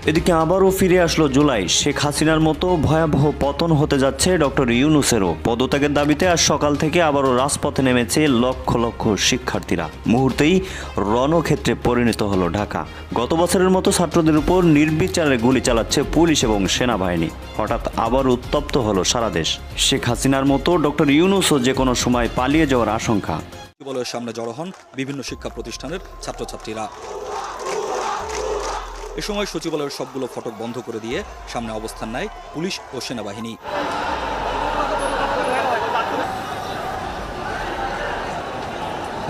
এদিকে আবারও ফিরে আসলো জুলাই। শেখ হাসিনার মতো ভয়াবহ পতন হতে যাচ্ছে ডক্টর ইউনূসেরও। পদত্যাগের দাবিতে আজ সকাল থেকে আবারও রাজপথে নেমেছে লক্ষ লক্ষ শিক্ষার্থীরা। মুহূর্তেই রণক্ষেত্রে পরিণত হলো ঢাকা। গত বছরের মতো ছাত্রদের উপর নির্বিচারে গুলি চালাচ্ছে পুলিশ এবং সেনাবাহিনী। হঠাৎ আবার উত্তপ্ত হলো সারা দেশ। শেখ হাসিনার মতো ডক্টর ইউনূসও যে কোনো সময় পালিয়ে যাওয়ার আশঙ্কা। সচিবালয়ের সামনে জড়ো হন বিভিন্ন শিক্ষা প্রতিষ্ঠানের ছাত্রছাত্রীরা। এ সময় সচিবালয়ের সবগুলো ফটক বন্ধ করে দিয়ে সামনে অবস্থান নেয় পুলিশ ও সেনাবাহিনী।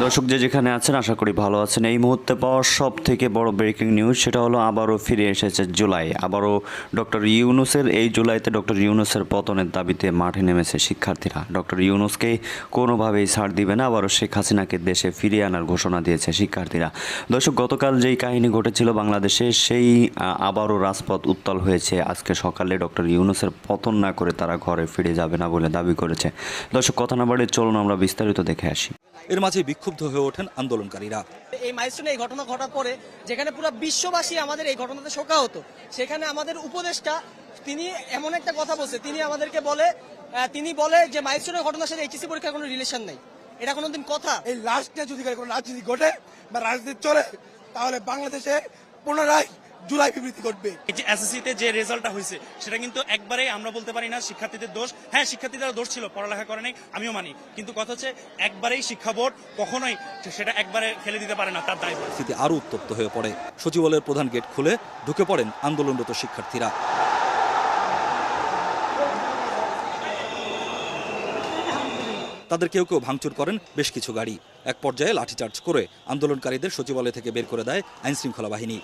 দর্শক যে যেখানে আছেন আশা করি ভালো আছেন। এই মুহূর্তে পাওয়া সব থেকে বড় ব্রেকিং নিউজ সেটা হলো আবারও ফিরে এসেছে জুলাই। আবারও ডক্টর ইউনূসের এই জুলাইতে ডক্টর ইউনূসের পতনের দাবিতে মাঠে নেমেছে শিক্ষার্থীরা। ডক্টর ইউনূসকে কোনোভাবেই ছাড় দিবে না, আবারও শেখ হাসিনাকে দেশে ফিরিয়ে আনার ঘোষণা দিয়েছে শিক্ষার্থীরা। দর্শক গতকাল যেই কাহিনী ঘটেছিল বাংলাদেশে, সেই আবারও রাজপথ উত্তাল হয়েছে। আজকে সকালে ডক্টর ইউনূসের পতন না করে তারা ঘরে ফিরে যাবে না বলে দাবি করেছে। দর্শক কথা না বাড়িয়ে চলুন আমরা বিস্তারিত দেখে আসি। এর মাঝে বিক্ষুব্ধ হয়ে ওঠেন আন্দোলনকারীরা। এই মাইলস্টোনে এই ঘটনা ঘটার পরে যেখানে পুরো বিশ্ববাসী আমাদের এই ঘটনাতে শোকাহত, সেখানে আমাদের উপদেষ্টা তিনি এমন একটা কথা বলছে, তিনি বলে যে মাইলস্টোনের ঘটনার সাথে এইচএসসি পরীক্ষার কোনো রিলেশন নেই। এটা কোনোদিন কথা? এই লাস্টে যদি কোনো রাজনীতি ঘটে বা রাজনীতি চলে, তাহলে বাংলাদেশে পুনরায় জুলাই বিবৃতি ঘটবে। এই যে এসএসসিতে যে রেজাল্টটা হয়েছে সেটা কিন্তু একবারেই আমরা বলতে পারি না শিক্ষার্থীদের দোষ। হ্যাঁ, শিক্ষার্থীদের দোষ ছিল, পড়ালেখা করে নাই, আমিও মানি, কিন্তু কথা হচ্ছে একবারেই শিক্ষা বোর্ড কখনোই সেটা একবারে ফেলে দিতে পারে না, তার দায়। পরিস্থিতি আরো উত্তপ্ত হয়ে পড়ে। সচিবালয়ের প্রধান গেট খুলে ঢুকে পড়েন আন্দোলনরত শিক্ষার্থীরা। তাদের কেউ কেউ ভাঙচুর করেন বেশ কিছু গাড়ি। এক পর্যায়ে লাঠিচার্জ করে আন্দোলনকারীদের সচিবালয় থেকে বের করে দেয় আইনশৃঙ্খলা বাহিনী।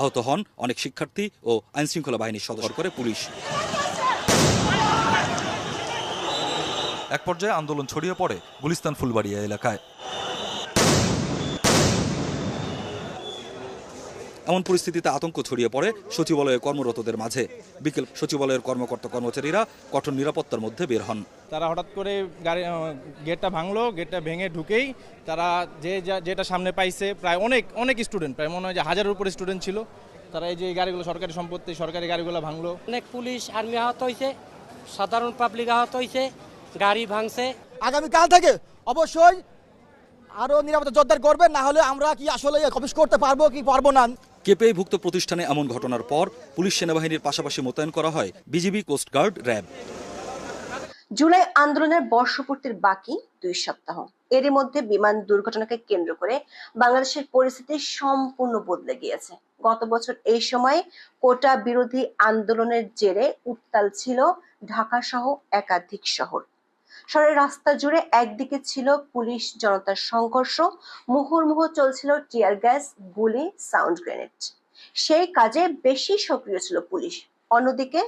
আহত হন অনেক শিক্ষার্থী ও আইনশৃঙ্খলা বাহিনীর সদস্য করে পুলিশ। এক পর্যায়ে আন্দোলন ছড়িয়ে পড়ে গুলিস্তান ফুলবাড়িয়া এলাকায়। এমন পরিস্থিতিতে আতঙ্ক ছড়িয়ে পড়ে সচিবালয়ে কর্মরতদের মাঝে। বিকেল সচিবালয়ের কর্মকর্তা কর্মচারীরা কঠোর নিরাপত্তার মধ্যে বের হন। তারা হঠাৎ করে গেটটা ভাঙলো, গেটটা ভেঙে ঢুকেই তারা যেটা সামনে পাইছে, প্রায় অনেক স্টুডেন্ট, প্রায় মনে হয় যে 1000-এর উপরে স্টুডেন্ট ছিল। তারা এই যে গাড়িগুলো সরকারি সম্পত্তি, সরকারি গাড়িগুলো ভাঙলো। অনেক পুলিশ আর্মি আহত হয়েছে, সাধারণ পাবলিক আহত হয়েছে, গাড়ি ভাঙছে। আগামীকাল থেকে অবশ্যই আরো নিরাপত্তা জোরদার করবেন, না হলে আমরা কি আসলে অফিস করতে পারবো কি পারবো না। কেপিআইভুক্ত প্রতিষ্ঠানে এমন ঘটনার পর পুলিশ সেনাবাহিনীর পাশাপাশি মোতায়েন করা হয় বিজিবি, কোস্টগার্ড, র্যাব। জুলাই আন্দোলনের বর্ষপূর্তির বাকি 2 সপ্তাহ। এরই মধ্যে বিমান দুর্ঘটনাকে কেন্দ্র করে বাংলাদেশের পরিস্থিতি সম্পূর্ণ বদলে গিয়েছে। গত বছর এই সময় কোটা বিরোধী আন্দোলনের জেরে উত্তাল ছিল ঢাকা সহ একাধিক শহর। শহরের রাস্তা জুড়ে একদিকে ছিল পুলিশ জনতার সংঘর্ষ, মুহুর্মুহু চলছিল টিয়ার গ্যাস, গুলি, সাউন্ড গ্রেনেড। সেই কাজে বেশি সক্রিয় ছিল পুলিশ। অন্যদিকে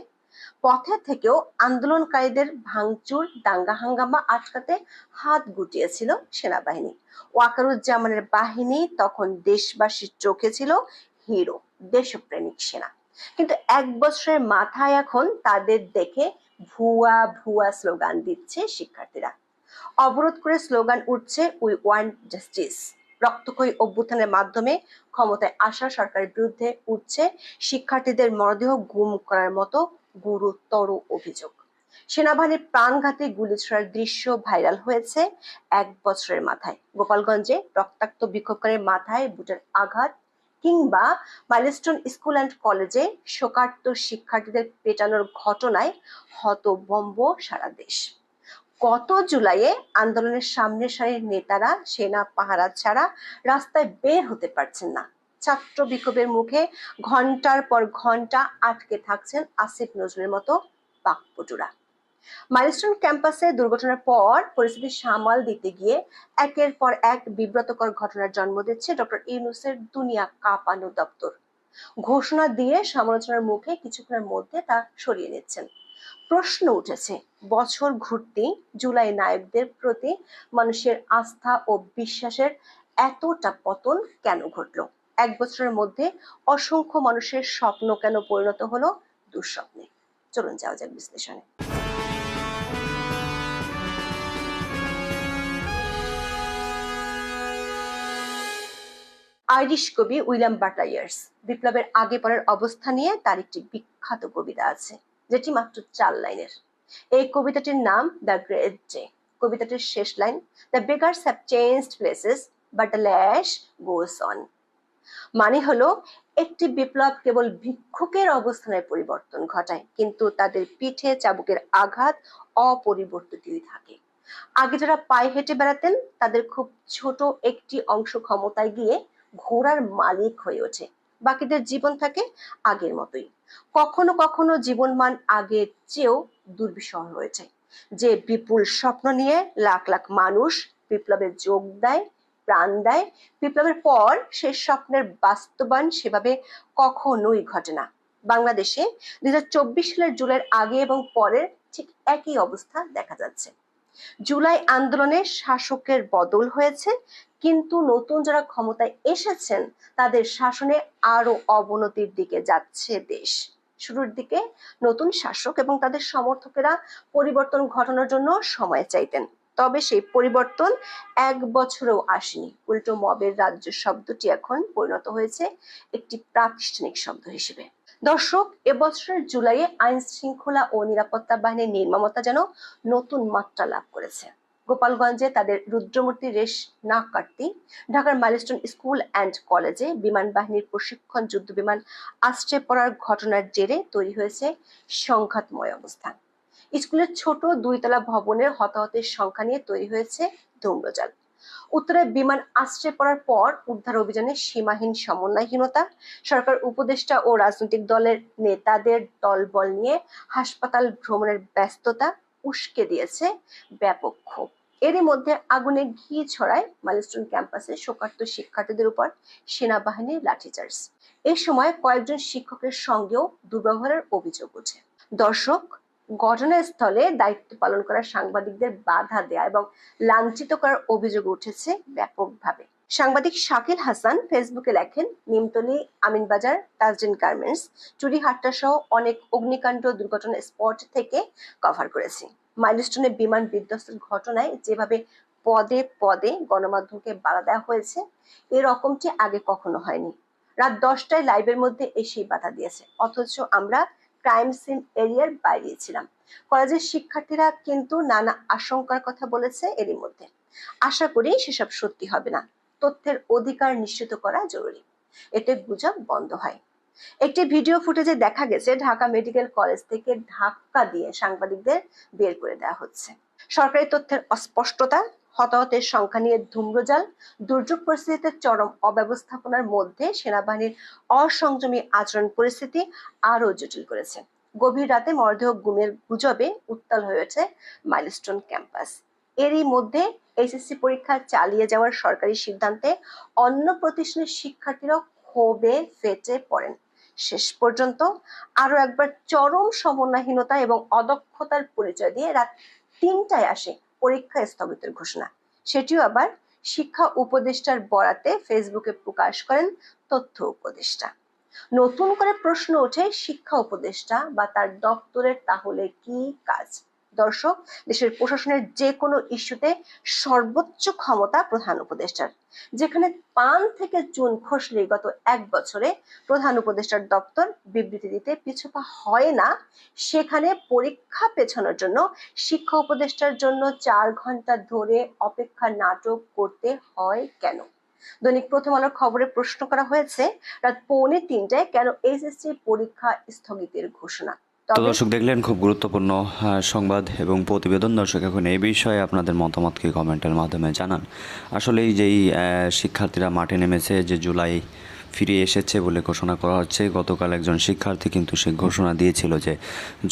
পথে থেকেও আন্দোলনকারীদের ভাঙচুর, দাঙ্গা হাঙ্গামা আটকাতে হাত গুটিয়েছিল সেনাবাহিনী। ওয়াকারুজ্জামানের বাহিনী তখন দেশবাসীর চোখে ছিল হিরো, দেশপ্রেমিক সেনা। কিন্তু 1 বছরের মাথায় এখন তাদের দেখে ভুয়া ভুয়া স্লোগান দিচ্ছে শিক্ষার্থীরা। অবরোধ করে স্লোগান উঠছে উই ওয়ান্ট জাস্টিস। রক্তক্ষয়ী অভ্যুত্থানের মাধ্যমে ক্ষমতায় আসা সরকারের বিরুদ্ধে উঠছে শিক্ষার্থীদের মরদেহ গুম করার মতো গুরুতর অভিযোগ। সেনাবাহিনীর প্রাণঘাতী গুলি ছোড়ার দৃশ্য ভাইরাল হয়েছে 1 বছরের মাথায়। গোপালগঞ্জে রক্তাক্ত বিক্ষোভকারীর মাথায় বুটের আঘাত, কিংবা মাইলস্টোন স্কুল অ্যান্ড কলেজে শোকার্ত শিক্ষার্থীদের পেটানোর ঘটনায় হতভম্ব সারা দেশ। গত জুলাইয়ে আন্দোলনের সামনের সারির নেতারা সেনা পাহারা ছাড়া রাস্তায় বের হতে পারছেন না। ছাত্র বিক্ষোভের মুখে ঘন্টার পর ঘন্টা আটকে থাকছেন আসিফ নজরুলের মতো বাকপটুরা। মাইলস্টোন ক্যাম্পাসে দুর্ঘটনার পর পরিস্থিতি সামাল দিতে গিয়ে একের পর এক বিব্রতকর ঘটনার জন্ম দিচ্ছে ডক্টর ইউনূসের দুনিয়া কাঁপানো দপ্তর। ঘোষণা দিয়ে সমালোচনার মুখে কিছুক্ষণের মধ্যে তা সরিয়ে নিচ্ছেন। প্রশ্ন উঠেছে, বছর ঘুরতেই জুলাই নায়কদের প্রতি মানুষের আস্থা ও বিশ্বাসের এতটা পতন কেন ঘটলো? 1 বছরের মধ্যে অসংখ্য মানুষের স্বপ্ন কেন পরিণত হলো দুঃস্বপ্নে? চলুন যাওয়া যাক বিশ্লেষণে। আইরিশ কবি উইলিয়াম বাটলার ইয়ার্স বিপ্লবের আগে পরের অবস্থা নিয়ে তার একটি বিখ্যাত কবিতা আছে, যেটি মাত্র 4 লাইনের। এই কবিতাটির নাম দ্য গ্রেট ডে। কবিতাটির শেষ line, the beggars have changed places but the lash goes on. মানে হলো, একটি বিপ্লব কেবল ভিক্ষুকের অবস্থানের পরিবর্তন ঘটায়, কিন্তু তাদের পিঠে চাবুকের আঘাত অপরিবর্তিতই থাকে। আগে যারা পায়ে হেঁটে বেড়াতেন, তাদের খুব ছোট একটি অংশ ক্ষমতায় গিয়ে ঘোড়ার মালিক হয়ে ওঠে, বাকিদের জীবন থাকে আগের মতোই। কখনো কখনো জীবনমান আগের চেয়েও দুর্বিষহ হয়েছে। যে বিপুল স্বপ্ন নিয়ে লাখ লাখ মানুষ বিপ্লবে যোগ দেয়, প্রাণ দেয়, বিপ্লবের পর সে স্বপ্নের বাস্তবায়ন সেভাবে কখনোই ঘটে না। বাংলাদেশে 2024 সালের জুলাইয়ের আগে এবং পরের ঠিক একই অবস্থা দেখা যাচ্ছে। জুলাই আন্দোলনে শাসকের বদল হয়েছে, কিন্তু নতুন যারা ক্ষমতায় এসেছেন তাদের শাসনে আরো অবনতির দিকে যাচ্ছে দেশ। শুরুর দিকে নতুন শাসক এবং তাদের সমর্থকেরা পরিবর্তন ঘটানোর জন্য সময় চাইতেন, তবে সেই পরিবর্তন 1 বছরেও আসেনি। উল্টো মবের রাজ্য শব্দটি এখন পরিণত হয়েছে একটি প্রাতিষ্ঠানিক শব্দ হিসেবে। দর্শক, এবছরের জুলাইয়ে আইন শৃঙ্খলা ও নিরাপত্তা বাহিনীর নির্মমতা যেন নতুন মাত্রা লাভ করেছে। গোপালগঞ্জে তাদের রুদ্রমূর্তি রেশ না কাটতেই ঢাকার মাইলস্টোন স্কুল অ্যান্ড কলেজে বিমান বাহিনীর প্রশিক্ষণ যুদ্ধ বিমান আশ্রে পড়ার ঘটনার জেরে তৈরি হয়েছে সংঘাতময় অবস্থা। স্কুলের ছোট 2 তলা ভবনের হতাহতের সংখ্যা নিয়ে তৈরি হয়েছে ধূম্রজাল। উত্তরে বিমান আশ্রে পড়ার পর উদ্ধার অভিযানে সীমাহীন সমন্বয়হীনতা, সরকার উপদেষ্টা ও রাজনৈতিক দলের নেতাদের দলবল নিয়ে হাসপাতাল ভ্রমণের ব্যস্ততা উস্কে দিয়েছে ব্যাপক ক্ষোভ। এরই মধ্যে আগুনে ঘি ছড়ায় মাইলস্টোন ক্যাম্পাসে শোকার্ত শিক্ষার্থীদের উপর সেনাবাহিনীর লাঠিচার্জ। এই সময় কয়েকজন শিক্ষকের সঙ্গেও দুর্ব্যবহারের অভিযোগ ওঠে। দর্শক, ঘটনাস্থলে দায়িত্ব পালন করা সাংবাদিকদের বাধা দেয়া এবং লাঞ্ছিত করার অভিযোগ উঠেছে ব্যাপকভাবে। সাংবাদিক শাকিল হাসান ফেসবুকে লেখেন, নিমতলী, আমিনবাজার, তাজরিন গার্মেন্টস, চুরিহাট্টা সহ অনেক অগ্নিকাণ্ড দুর্ঘটনা স্পট থেকে কভার করেছি। মাইলস্টোনে বিমান বিধ্বস্তের ঘটনায় যেভাবে পদে পদে গণমাধ্যমকে বাধা দেওয়া হয়েছে, এরকমটি আগে কখনো হয়নি। রাত 10টায় লাইভের মধ্যে এসেই বাধা দিয়েছে, অথচ আমরা ক্রাইম সিন এরিয়ার বাইরে ছিলাম। কলেজের শিক্ষার্থীরা কিন্তু নানা আশঙ্কার কথা বলেছে এরই মধ্যে। আশা করি সেসব সত্যি হবে না। তথ্যের অধিকার নিশ্চিত করা জরুরি, এতে গুজব বন্ধ হয়। একটি ভিডিও ফুটেজে দেখা গেছে ঢাকা মেডিকেল কলেজ থেকে ধাক্কা দিয়ে সাংবাদিকদের বের করে দেওয়া হচ্ছে। সরকারি তথ্যের অস্পষ্টতা, হতাহতের সংখ্যা নিয়ে ধূম্রজাল, দুর্যোগ পরিস্থিতিতে চরম অব্যবস্থাপনার মধ্যে সেনাবাহিনীর অসংযমী আচরণ পরিস্থিতি আরো জটিল করেছে। গভীর রাতে মরদেহ গুমের গুজবে উত্তাল হয়ে ওঠে মাইলস্টোন ক্যাম্পাস। এরই মধ্যে এইচএসসি পরীক্ষা চালিয়ে যাওয়ার সরকারি সিদ্ধান্তে অন্য প্রতিষ্ঠানের শিক্ষার্থীরা ক্ষোভে ফেটে পড়েন। শেষ পর্যন্ত আরো একবার চরম সমন্বয়হীনতা এবং অদক্ষতার পরিচয় দিয়ে রাত 3টায় আসে পরীক্ষা স্থগিতের ঘোষণা। সেটিও আবার শিক্ষা উপদেষ্টার বরাতে ফেসবুকে প্রকাশ করেন তথ্য উপদেষ্টা। নতুন করে প্রশ্ন ওঠে, শিক্ষা উপদেষ্টা বা তার দপ্তরের তাহলে কি কাজ? দর্শক, দেশের প্রশাসনের যে কোনো ইস্যুতে সর্বোচ্চ ক্ষমতা প্রধান উপদেষ্টার। যেখানে পান থেকে চুন খসলে গত 1 বছরে প্রধান উপদেষ্টার দপ্তর বিবৃতি দিতে পিছপা হয় না, সেখানে পরীক্ষা পেছানোর জন্য শিক্ষা উপদেষ্টার জন্য 4 ঘন্টা ধরে অপেক্ষা নাটক করতে হয় কেন? দৈনিক প্রথম আলোর খবরে প্রশ্ন করা হয়েছে, রাত 2:45টায় কেন এইচএসসি পরীক্ষা স্থগিতের ঘোষণা? তো দর্শক, দেখলেন খুব গুরুত্বপূর্ণ সংবাদ এবং প্রতিবেদন। দর্শক, এখন এই বিষয়ে আপনাদের মতামতকে কমেন্টের মাধ্যমে জানান। আসলে এই যেই শিক্ষার্থীরা মাঠে নেমেছে, যে জুলাই ফিরে এসেছে বলে ঘোষণা করা হচ্ছে, গতকাল একজন শিক্ষার্থী কিন্তু সে ঘোষণা দিয়েছিল যে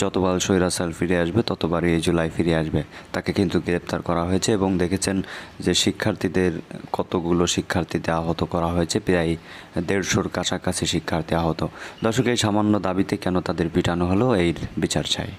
যতবার স্বৈরাচার ফিরে আসবে ততবারই এই জুলাই ফিরে আসবে। তাকে কিন্তু গ্রেপ্তার করা হয়েছে এবং দেখেছেন যে কতগুলো শিক্ষার্থীতে আহত করা হয়েছে, প্রায় 150-র কাছাকাছি শিক্ষার্থী আহত। দর্শক, এই সামান্য দাবিতে কেন তাদের পিটানো হলো, এর বিচার চাই।